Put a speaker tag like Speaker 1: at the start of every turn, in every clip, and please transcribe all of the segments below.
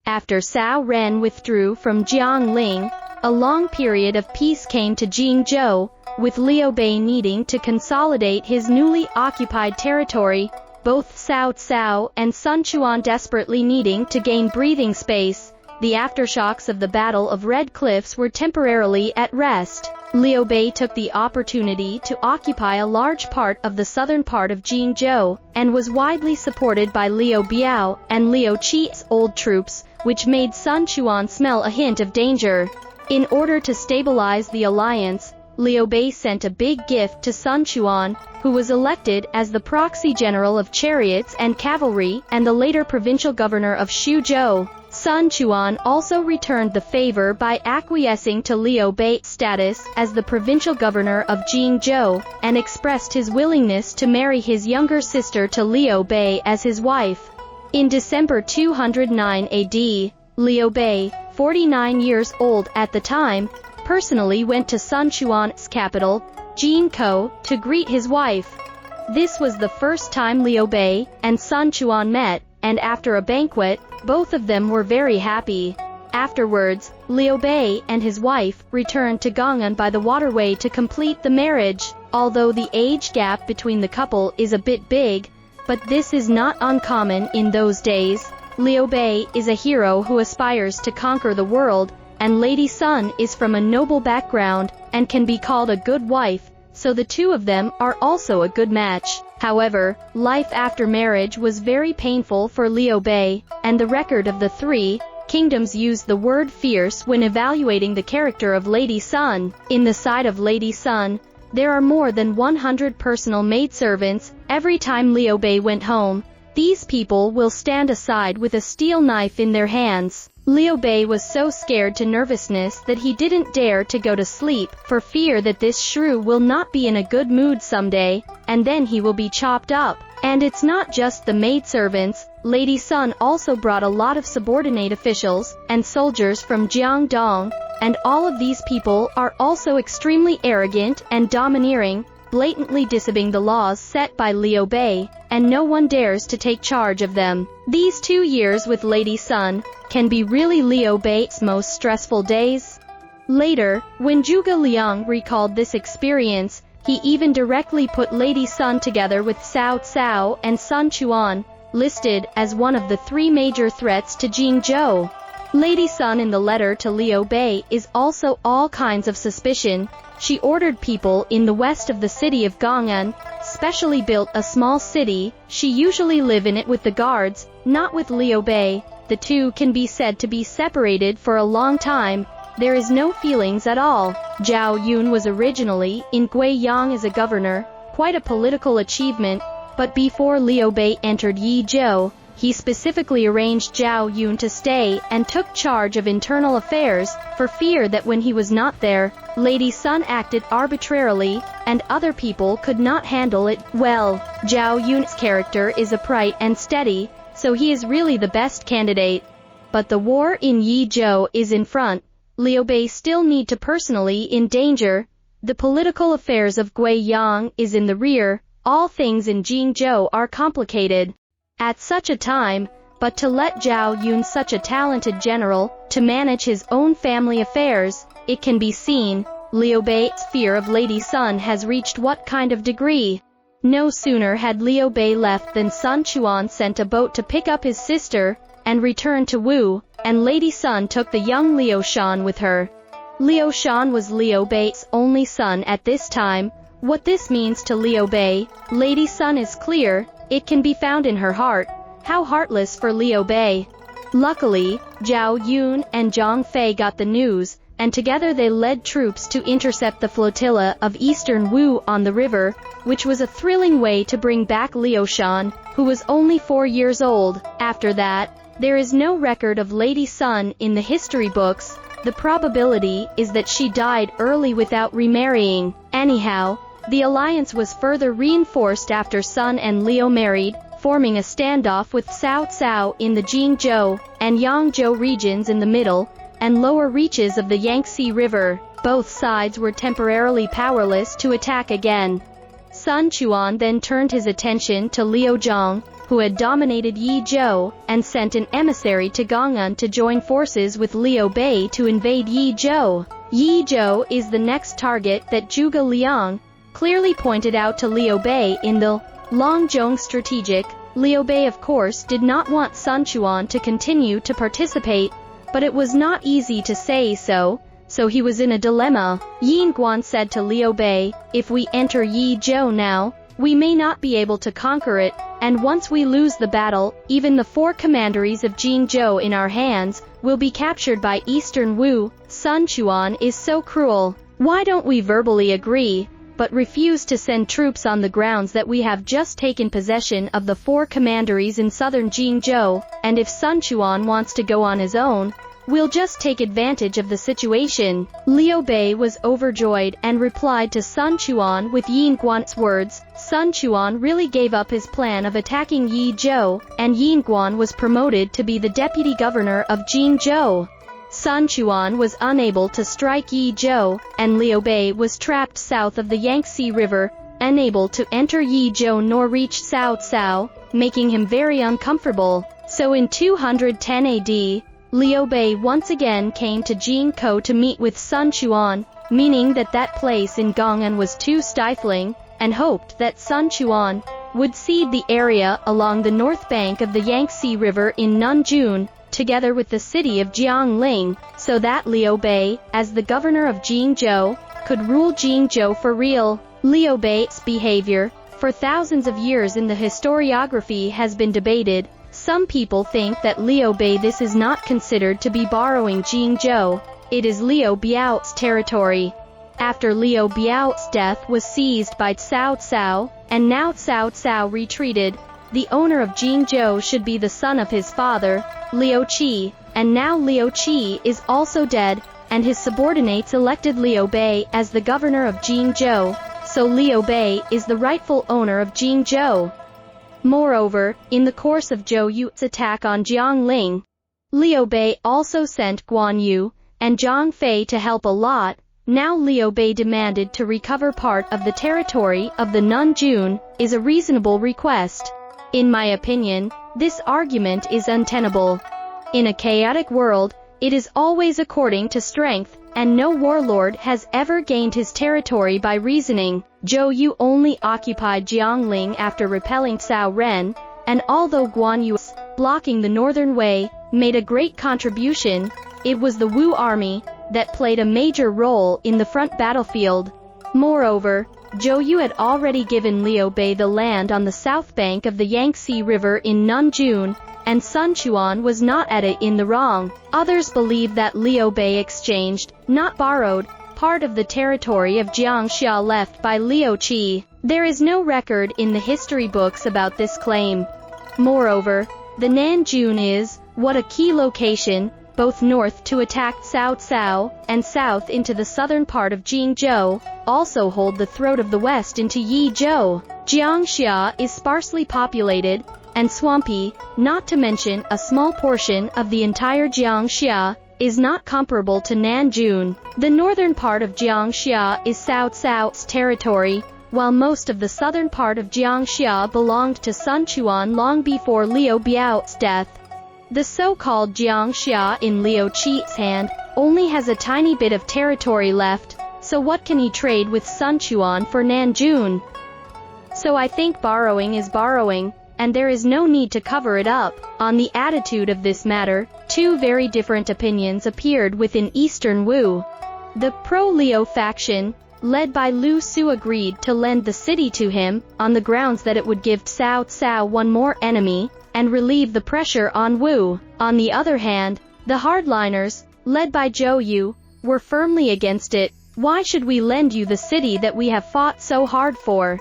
Speaker 1: After Cao Ren withdrew from Jiangling, a long period of peace came to Jingzhou, with Liu Bei needing to consolidate his newly occupied territory, both Cao Cao and Sun Quan desperately needing to gain breathing space. The aftershocks of the Battle of Red Cliffs were temporarily at rest. Liu Bei took the opportunity to occupy a large part of the southern part of Jingzhou, and was widely supported by Liu Biao and Liu Qi's old troops, which made Sun Quan smell a hint of danger. In order to stabilize the alliance, Liu Bei sent a big gift to Sun Quan, who was elected as the proxy general of chariots and cavalry and the later provincial governor of Xuzhou. Sun Quan also returned the favor by acquiescing to Liu Bei's status as the provincial governor of Jingzhou, and expressed his willingness to marry his younger sister to Liu Bei as his wife. In December 209 AD, Liu Bei, 49 years old at the time, personally went to Sun Quan's capital, Jingzhou, to greet his wife. This was the first time Liu Bei and Sun Quan met, and after a banquet, both of them were very happy. Afterwards, Liu Bei and his wife returned to Gong'an by the waterway to complete the marriage. Although the age gap between the couple is a bit big, but this is not uncommon in those days. Liu Bei is a hero who aspires to conquer the world, and Lady Sun is from a noble background and can be called a good wife, so the two of them are also a good match. However, life after marriage was very painful for Liu Bei, and the record of the three kingdoms used the word fierce when evaluating the character of Lady Sun. In the side of Lady Sun, there are more than 100 personal maidservants. Every time Liu Bei went home, these people will stand aside with a steel knife in their hands. Liu Bei was so scared to nervousness that he didn't dare to go to sleep, for fear that this shrew will not be in a good mood someday, and then he will be chopped up. And it's not just the maidservants. Lady Sun also brought a lot of subordinate officials and soldiers from Jiangdong, and all of these people are also extremely arrogant and domineering, blatantly disobeying the laws set by Liu Bei, and no one dares to take charge of them. These 2 years with Lady Sun can be really Liu Bei's most stressful days. Later, when Zhuge Liang recalled this experience, he even directly put Lady Sun together with Cao Cao and Sun Quan, listed as one of the 3 major threats to Jingzhou. Lady Sun in the letter to Liu Bei is also all kinds of suspicion. She ordered people in the west of the city of Gong'an, specially built a small city. She usually live in it with the guards, not with Liu Bei. The two can be said to be separated for a long time. There is no feelings at all. Zhao Yun was originally in Guiyang as a governor, quite a political achievement, but before Liu Bei entered Yizhou, he specifically arranged Zhao Yun to stay and took charge of internal affairs, for fear that when he was not there, Lady Sun acted arbitrarily, and other people could not handle it well. Zhao Yun's character is upright and steady, so he is really the best candidate. But the war in Yizhou is in front. Liu Bei still need to personally in danger. The political affairs of Guiyang is in the rear. All things in Jingzhou are complicated at such a time, but to let Zhao Yun, such a talented general, to manage his own family affairs, it can be seen Liu Bei's fear of Lady Sun has reached what kind of degree. No sooner had Liu Bei left than Sun Quan sent a boat to pick up his sister and return to Wu, and Lady Sun took the young Liu Shan with her. Liu Shan was Liu Bei's only son at this time. What this means to Liu Bei, Lady Sun is clear. It can be found in her heart. How heartless for Liu Bei. Luckily, Zhao Yun and Zhang Fei got the news, and together they led troops to intercept the flotilla of eastern Wu on the river, which was a thrilling way to bring back Liu Shan, who was only 4 years old. After that, there is no record of Lady Sun in the history books. The probability is that she died early without remarrying. Anyhow, the alliance was further reinforced after Sun and Liu married, forming a standoff with Cao Cao in the Jingzhou and Yangzhou regions in the middle and lower reaches of the Yangtze River. Both sides were temporarily powerless to attack again. Sun Quan then turned his attention to Liuzhong, who had dominated Yizhou, and sent an emissary to Gong'an to join forces with Liu Bei to invade Yizhou. Yizhou is the next target that Zhuge Liang clearly pointed out to Liu Bei in the Longzhong strategic. Liu Bei of course did not want Sun Quan to continue to participate, but it was not easy to say so he was in a dilemma. Yin Guan said to Liu Bei, "If we enter Yizhou now, we may not be able to conquer it, and once we lose the battle, even the 4 commanderies of Jingzhou in our hands will be captured by Eastern Wu. Sun Quan is so cruel. Why don't we verbally agree, but refuse to send troops on the grounds that we have just taken possession of the 4 commanderies in southern Jingzhou, and if Sun Quan wants to go on his own, we'll just take advantage of the situation." Liu Bei was overjoyed and replied to Sun Quan with Yin Guan's words. Sun Quan really gave up his plan of attacking Yizhou, and Yin Guan was promoted to be the deputy governor of Jingzhou. Sun Quan was unable to strike Yizhou, and Liu Bei was trapped south of the Yangtze River, unable to enter Yizhou nor reach Cao, making him very uncomfortable. So in 210 AD, Liu Bei once again came to Jingzhou to meet with Sun Quan, meaning that place in Gong'an was too stifling, and hoped that Sun Quan would cede the area along the north bank of the Yangtze River in Nanjun, together with the city of Jiangling, so that Liu Bei, as the governor of Jingzhou, could rule Jingzhou for real. Liu Bei's behavior, for thousands of years in the historiography, has been debated. Some people think that Liu Bei this is not considered to be borrowing Jingzhou, it is Liu Biao's territory. After Liu Biao's death was seized by Cao, and now Cao retreated, the owner of Jingzhou should be the son of his father, Liu Qi, and now Liu Qi is also dead, and his subordinates elected Liu Bei as the governor of Jingzhou, so Liu Bei is the rightful owner of Jingzhou. Moreover, in the course of Zhou Yu's attack on Jiangling, Liu Bei also sent Guan Yu and Zhang Fei to help a lot. Now Liu Bei demanded to recover part of the territory of the Nanjun, is a reasonable request. In my opinion, this argument is untenable. In a chaotic world, it is always according to strength, and no warlord has ever gained his territory by reasoning. Zhou Yu only occupied Jiangling after repelling Cao Ren, and although Guan Yu, blocking the northern way, made a great contribution, it was the Wu army that played a major role in the front battlefield. Moreover, Zhou Yu had already given Liu Bei the land on the south bank of the Yangtze River in Nanjun, and Sun Quan was not at it in the wrong. Others believe that Liu Bei exchanged, not borrowed, part of the territory of Jiangxia left by Liu Qi. There is no record in the history books about this claim. Moreover, the Nanjun is, what a key location, both north to attack Cao, and south into the southern part of Jingzhou, also hold the throat of the west into Yizhou. Jiangxia is sparsely populated, and swampy, not to mention a small portion of the entire Jiangxia, is not comparable to Nanjun. The northern part of Jiangxia is Cao's territory, while most of the southern part of Jiangxia belonged to Sun Quan long before Liu Biao's death. The so-called Jiangxia in Liu Qi's hand only has a tiny bit of territory left, so what can he trade with Sun Quan for Nanjun? So I think borrowing is borrowing, and there is no need to cover it up. On the attitude of this matter, two very different opinions appeared within Eastern Wu. The pro-Liu faction, led by Lu Su, agreed to lend the city to him, on the grounds that it would give Cao one more enemy, and relieve the pressure on Wu. On the other hand, the hardliners, led by Zhou Yu, were firmly against it. Why should we lend you the city that we have fought so hard for?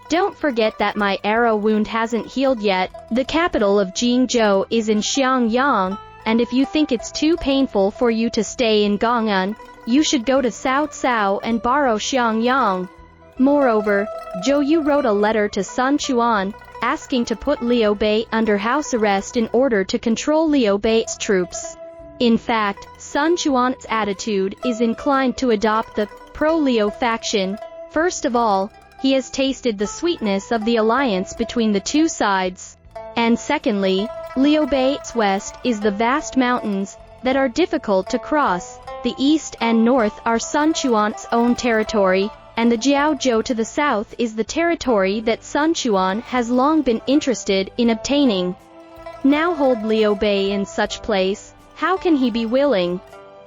Speaker 1: Don't forget that my arrow wound hasn't healed yet. The capital of Jingzhou is in Xiangyang, and if you think it's too painful for you to stay in Gong'an, you should go to Cao and borrow Xiangyang. Moreover, Zhou Yu wrote a letter to Sun Quan, asking to put Liu Bei under house arrest in order to control Liu Bei's troops. In fact, Sun Quan's attitude is inclined to adopt the pro-Liu faction. First of all, he has tasted the sweetness of the alliance between the two sides. And secondly, Liu Bei's west is the vast mountains that are difficult to cross. The east and north are Sun Quan's own territory, and the Jiaozhou to the south is the territory that Sun Quan has long been interested in obtaining. Now hold Liu Bei in such place, how can he be willing?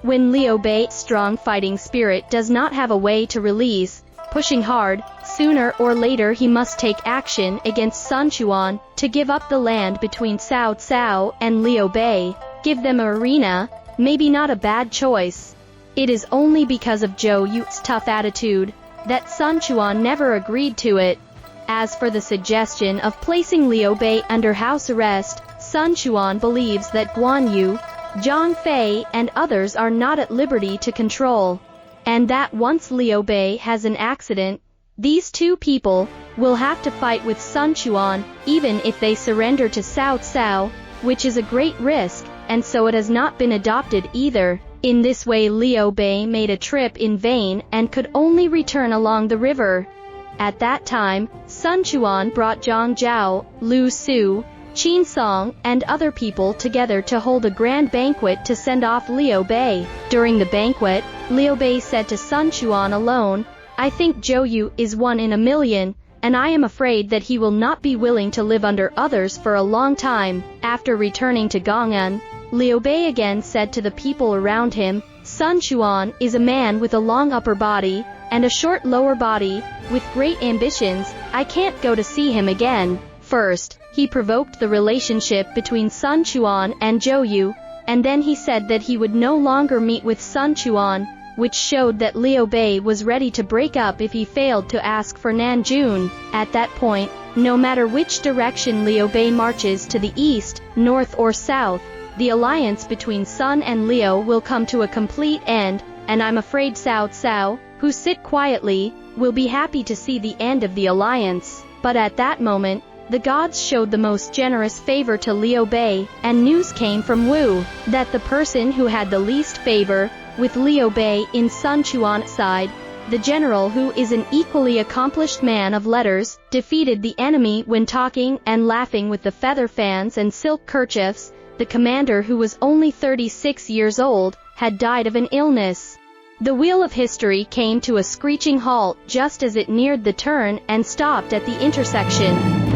Speaker 1: When Liu Bei's strong fighting spirit does not have a way to release, pushing hard, sooner or later he must take action against Sun Quan to give up the land between Cao Cao and Liu Bei, give them an arena, maybe not a bad choice. It is only because of Zhou Yu's tough attitude that Sun Quan never agreed to it. As for the suggestion of placing Liu Bei under house arrest, Sun Quan believes that Guan Yu, Zhang Fei and others are not at liberty to control, and that once Liu Bei has an accident, these two people will have to fight with Sun Quan, even if they surrender to Cao Cao, which is a great risk, and so it has not been adopted either. In this way Liu Bei made a trip in vain and could only return along the river. At that time, Sun Quan brought Zhang Zhao, Lu Su, Qin Song, and other people together to hold a grand banquet to send off Liu Bei. During the banquet, Liu Bei said to Sun Quan alone, "I think Zhou Yu is 1 in a million, and I am afraid that he will not be willing to live under others for a long time." After returning to Gong'an, Liu Bei again said to the people around him, "Sun Quan is a man with a long upper body, and a short lower body, with great ambitions, I can't go to see him again." First, he provoked the relationship between Sun Quan and Zhou Yu, and then he said that he would no longer meet with Sun Quan, which showed that Liu Bei was ready to break up if he failed to ask for Nanjun. At that point, no matter which direction Liu Bei marches, to the east, north or south, the alliance between Sun and Liu will come to a complete end, and I'm afraid Cao Cao, who sit quietly, will be happy to see the end of the alliance. But at that moment, the gods showed the most generous favor to Liu Bei, and news came from Wu that the person who had the least favor with Liu Bei in Sun Quan's side, the general who is an equally accomplished man of letters, defeated the enemy when talking and laughing with the feather fans and silk kerchiefs. The commander, who was only 36 years old, had died of an illness. The wheel of history came to a screeching halt just as it neared the turn and stopped at the intersection.